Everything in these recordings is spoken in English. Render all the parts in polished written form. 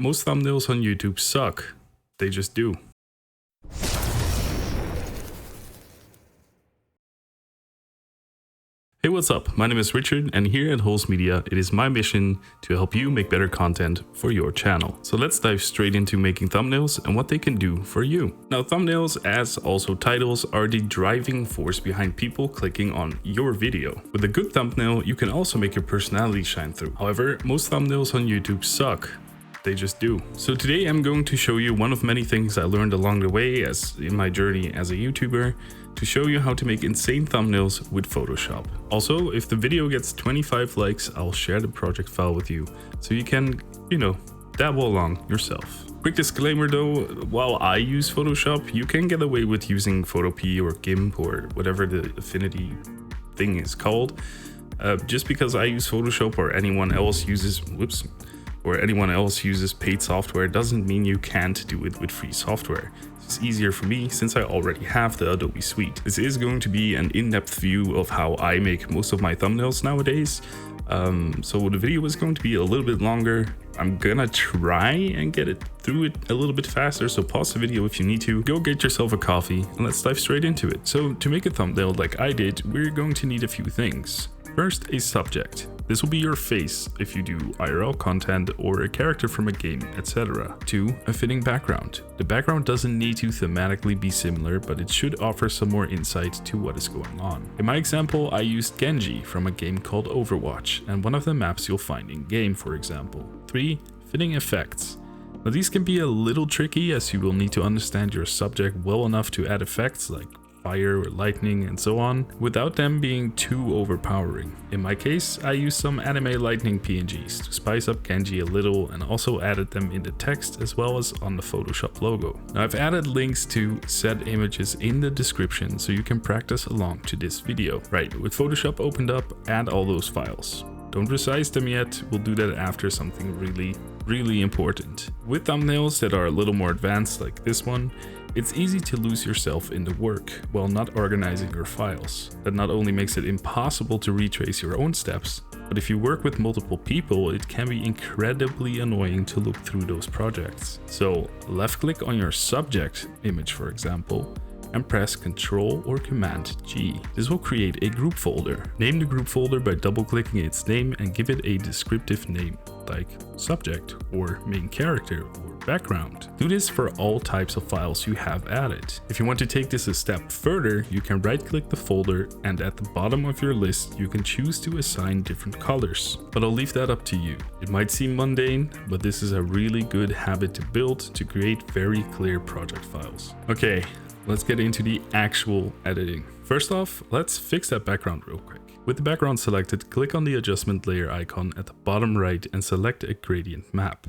Most thumbnails on YouTube suck. They just do. Hey, what's up? My name is Richard, and here at Holes Media, it is my mission to help you make better content for your channel. So let's dive straight into making thumbnails and what they can do for you. Now, thumbnails, as also titles, are the driving force behind people clicking on your video. With a good thumbnail, you can also make your personality shine through. However, most thumbnails on YouTube suck. They just do. So today I'm going to show you one of many things I learned along the way as in my journey as a YouTuber to show you how to make insane thumbnails with Photoshop. Also, if the video gets 25 likes, I'll share the project file with you so you can, dabble along yourself. Quick disclaimer though, while I use Photoshop, you can get away with using PhotoPea or Gimp or whatever the Affinity thing is called. Just because I use Photoshop or anyone else uses paid software doesn't mean you can't do it with free software. It's easier for me since I already have the Adobe suite. This is going to be an in-depth view of how I make most of my thumbnails nowadays. So the video is going to be a little bit longer. I'm gonna try and get it through it a little bit faster, so pause the video if you need to. Go get yourself a coffee and let's dive straight into it. So to make a thumbnail like I did, we're going to need a few things. First, a subject. This will be your face if you do IRL content or a character from a game, etc. 2. A fitting background. The background doesn't need to thematically be similar, but it should offer some more insight to what is going on. In my example, I used Genji from a game called Overwatch, and one of the maps you'll find in game, for example. 3. Fitting effects. Now these can be a little tricky as you will need to understand your subject well enough to add effects like fire or lightning and so on, without them being too overpowering. In my case, I used some anime lightning PNGs to spice up Genji a little and also added them in the text as well as on the Photoshop logo. Now I've added links to said images in the description so you can practice along to this video. Right, with Photoshop opened up, add all those files. Don't resize them yet, we'll do that after something really important. With thumbnails that are a little more advanced like this one, it's easy to lose yourself in the work while not organizing your files. That not only makes it impossible to retrace your own steps, but if you work with multiple people, it can be incredibly annoying to look through those projects. So left click on your subject image, for example, and press Ctrl or Command G. This will create a group folder. Name the group folder by double clicking its name and give it a descriptive name like subject or main character or background. Do this for all types of files you have added. If you want to take this a step further, you can right click the folder and at the bottom of your list you can choose to assign different colors. But I'll leave that up to you. It might seem mundane, but this is a really good habit to build to create very clear project files. Okay, let's get into the actual editing. First off, let's fix that background real quick. With the background selected, click on the adjustment layer icon at the bottom right and select a gradient map.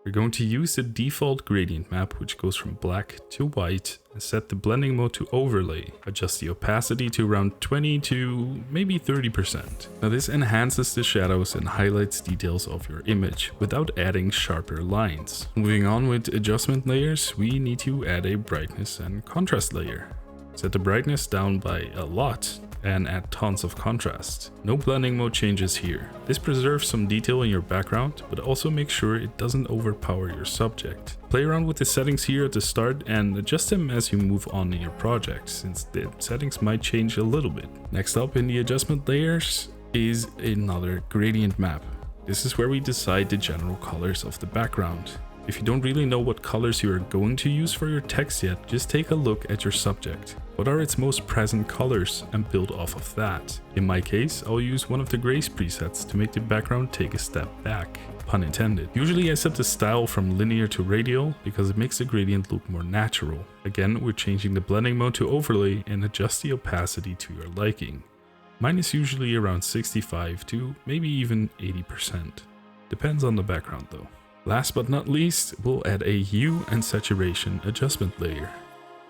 We're going to use the default gradient map, which goes from black to white, and set the blending mode to overlay. Adjust the opacity to around 20 to maybe 30%. Now this enhances the shadows and highlights details of your image without adding sharper lines. Moving on with adjustment layers, we need to add a brightness and contrast layer. Set the brightness down by a lot and add tons of contrast. No blending mode changes here. This preserves some detail in your background, but also make sure it doesn't overpower your subject. Play around with the settings here at the start and adjust them as you move on in your project, since the settings might change a little bit. Next up in the adjustment layers is another gradient map. This is where we decide the general colors of the background. If you don't really know what colors you are going to use for your text yet, just take a look at your subject. What are its most present colors and build off of that. In my case, I'll use one of the grace presets to make the background take a step back, pun intended. Usually I set the style from linear to radial because it makes the gradient look more natural. Again, we're changing the blending mode to overlay and adjust the opacity to your liking. Mine is usually around 65 to maybe even 80%. Depends on the background though. Last but not least, we'll add a hue and saturation adjustment layer.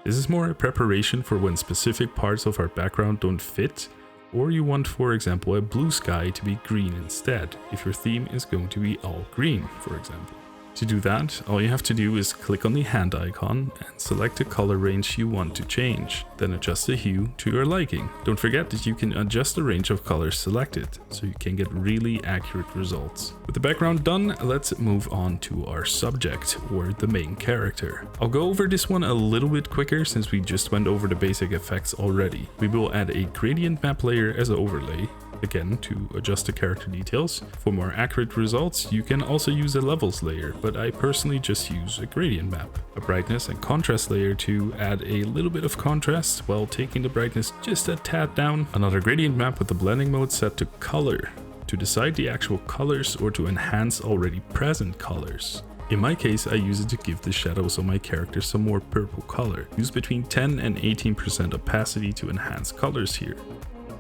This is more a preparation for when specific parts of our background don't fit, or you want, for example, a blue sky to be green instead, if your theme is going to be all green, for example. To do that, all you have to do is click on the hand icon and select the color range you want to change, then adjust the hue to your liking. Don't forget that you can adjust the range of colors selected, so you can get really accurate results. With the background done, let's move on to our subject, or the main character. I'll go over this one a little bit quicker since we just went over the basic effects already. We will add a gradient map layer as an overlay, again to adjust the character details. For more accurate results, you can also use a levels layer, but I personally just use a gradient map. A brightness and contrast layer to add a little bit of contrast while taking the brightness just a tad down. Another gradient map with the blending mode set to color to decide the actual colors or to enhance already present colors. In my case, I use it to give the shadows on my character some more purple color. Use between 10 and 18% opacity to enhance colors here.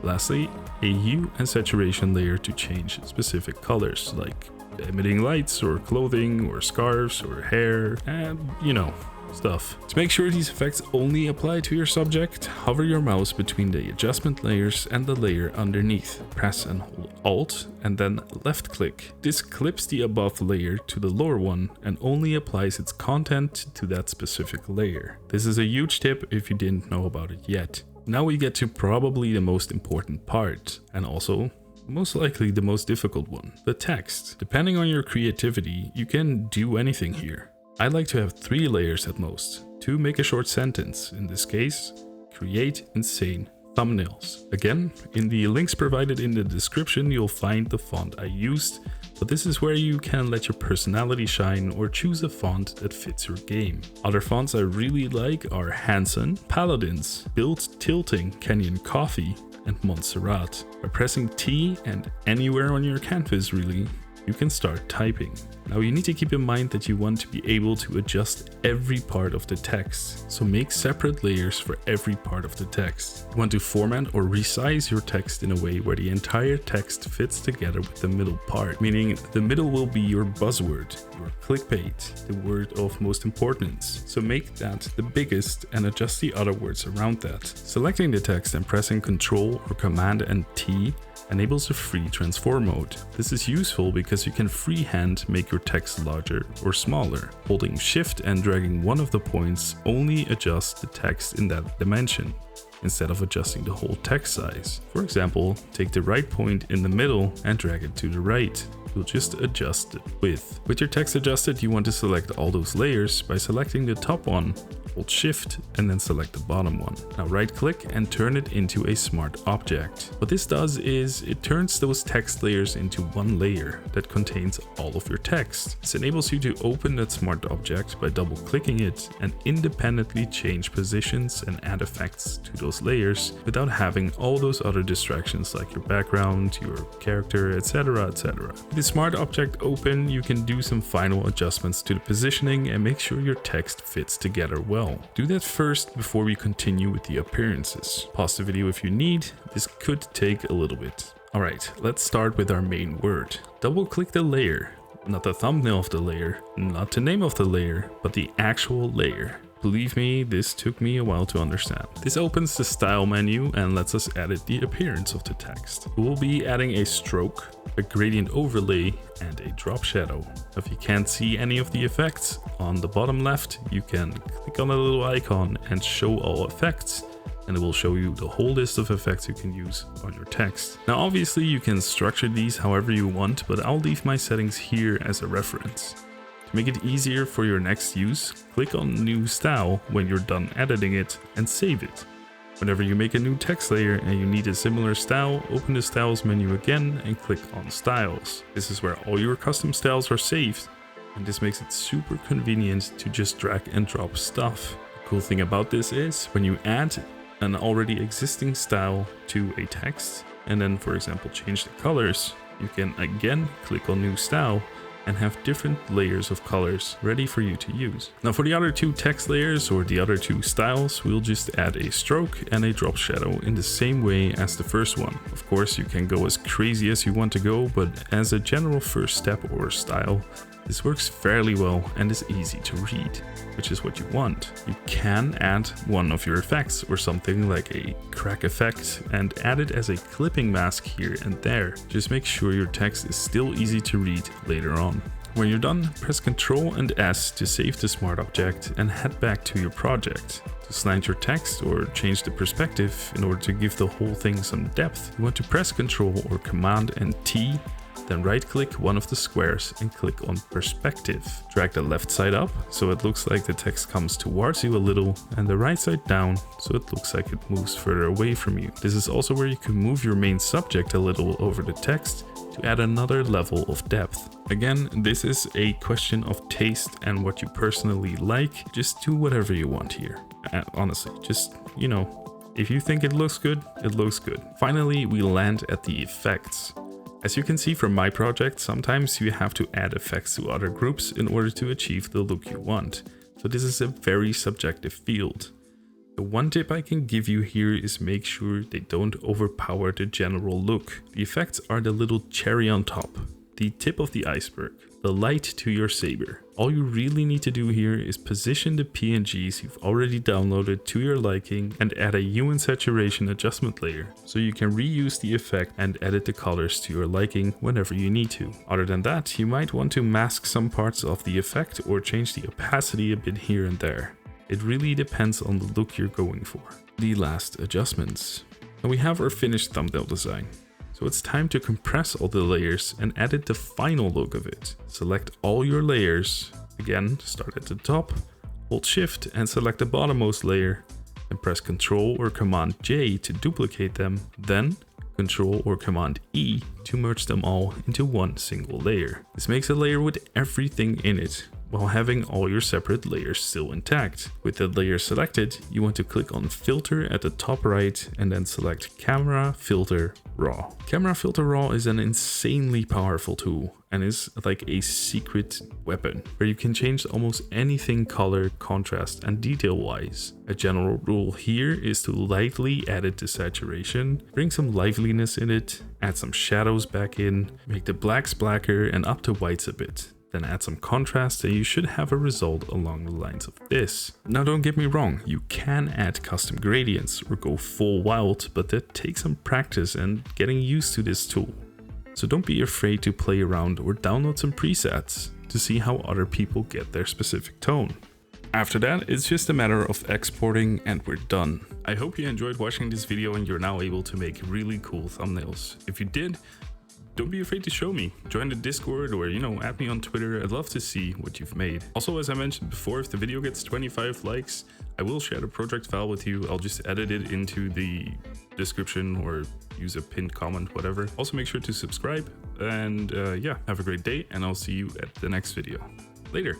Lastly, a hue and saturation layer to change specific colors like emitting lights or clothing or scarves or hair and stuff. To make sure these effects only apply to your subject, hover your mouse between the adjustment layers and the layer underneath. Press and hold Alt and then left click. This clips the above layer to the lower one and only applies its content to that specific layer. This is a huge tip if you didn't know about it yet. Now we get to probably the most important part, and also most likely the most difficult one, the text. Depending on your creativity, you can do anything here. I like to have 3 layers at most, to make a short sentence. In this case, create insane thumbnails. Again, in the links provided in the description, you'll find the font I used, but this is where you can let your personality shine or choose a font that fits your game. Other fonts I really like are Hanson, Paladins, Build Tilting, Canyon Coffee, and Montserrat. By pressing T and anywhere on your canvas really, you can start typing. Now you need to keep in mind that you want to be able to adjust every part of the text, so make separate layers for every part of the text. You want to format or resize your text in a way where the entire text fits together with the middle part, meaning the middle will be your buzzword, your clickbait, the word of most importance. So make that the biggest and adjust the other words around that. Selecting the text and pressing Ctrl or Command and T enables a free transform mode. This is useful because you can freehand make your text larger or smaller. Holding Shift and dragging one of the points only adjusts the text in that dimension, instead of adjusting the whole text size. For example, take the right point in the middle and drag it to the right. You'll just adjust the width. With your text adjusted, you want to select all those layers by selecting the top one, hold Shift, and then select the bottom one. Now right click and turn it into a smart object. What this does is it turns those text layers into one layer that contains all of your text. This enables you to open that smart object by double clicking it and independently change positions and add effects to those layers without having all those other distractions like your background, your character, etc. etc. With the smart object open, you can do some final adjustments to the positioning and make sure your text fits together well. Do that first before we continue with the appearances. Pause the video if you need, this could take a little bit. Alright, let's start with our main word. Double click the layer, not the thumbnail of the layer, not the name of the layer, but the actual layer. Believe me, this took me a while to understand. This opens the style menu and lets us edit the appearance of the text. We will be adding a stroke, a gradient overlay, and a drop shadow. If you can't see any of the effects, on the bottom left, you can click on the little icon and show all effects, and it will show you the whole list of effects you can use on your text. Now obviously you can structure these however you want, but I'll leave my settings here as a reference. To make it easier for your next use, click on New Style when you're done editing it and save it. Whenever you make a new text layer and you need a similar style, open the Styles menu again and click on Styles. This is where all your custom styles are saved, and this makes it super convenient to just drag and drop stuff. The cool thing about this is when you add an already existing style to a text and then, for example, change the colors, you can again click on New Style and have different layers of colors ready for you to use. Now for the other 2 text layers or the other 2 styles, we'll just add a stroke and a drop shadow in the same way as the first one. Of course, you can go as crazy as you want to go, but as a general first step or style, this works fairly well and is easy to read, which is what you want. You can add one of your effects or something like a crack effect and add it as a clipping mask here and there. Just make sure your text is still easy to read later on. When you're done, press Ctrl and S to save the smart object and head back to your project. To slant your text or change the perspective in order to give the whole thing some depth, you want to press Ctrl or Command and T, then right-click one of the squares and click on Perspective. Drag the left side up so it looks like the text comes towards you a little, and the right side down so it looks like it moves further away from you. This is also where you can move your main subject a little over the text to add another level of depth. Again, this is a question of taste and what you personally like. Just do whatever you want here. Honestly, just, if you think it looks good, it looks good. Finally, we land at the effects. As you can see from my project, sometimes you have to add effects to other groups in order to achieve the look you want. So this is a very subjective field. The one tip I can give you here is make sure they don't overpower the general look. The effects are the little cherry on top, the tip of the iceberg, the light to your saber. All you really need to do here is position the PNGs you've already downloaded to your liking and add a hue and saturation adjustment layer, so you can reuse the effect and edit the colors to your liking whenever you need to. Other than that, you might want to mask some parts of the effect or change the opacity a bit here and there. It really depends on the look you're going for. The last adjustments. Now we have our finished thumbnail design. So it's time to compress all the layers and edit the final look of it. Select all your layers. Again, start at the top, hold Shift and select the bottommost layer, and press Ctrl or Command J to duplicate them, then Ctrl or Command E to merge them all into one single layer. This makes a layer with everything in it, while having all your separate layers still intact. With the layer selected, you want to click on Filter at the top right and then select Camera Filter Raw. Camera Filter Raw is an insanely powerful tool and is like a secret weapon where you can change almost anything color, contrast and detail wise. A general rule here is to lightly edit the saturation, bring some liveliness in it, add some shadows back in, make the blacks blacker and up the whites a bit. Then add some contrast and you should have a result along the lines of this. Now don't get me wrong, you can add custom gradients or go full wild, but that takes some practice and getting used to this tool. So don't be afraid to play around or download some presets to see how other people get their specific tone. After that, it's just a matter of exporting and we're done. I hope you enjoyed watching this video and you're now able to make really cool thumbnails. If you did, don't be afraid to show me. Join the Discord or, add me on Twitter. I'd love to see what you've made. Also, as I mentioned before, if the video gets 25 likes, I will share the project file with you. I'll just edit it into the description or use a pinned comment, whatever. Also, make sure to subscribe and yeah, have a great day and I'll see you at the next video. Later.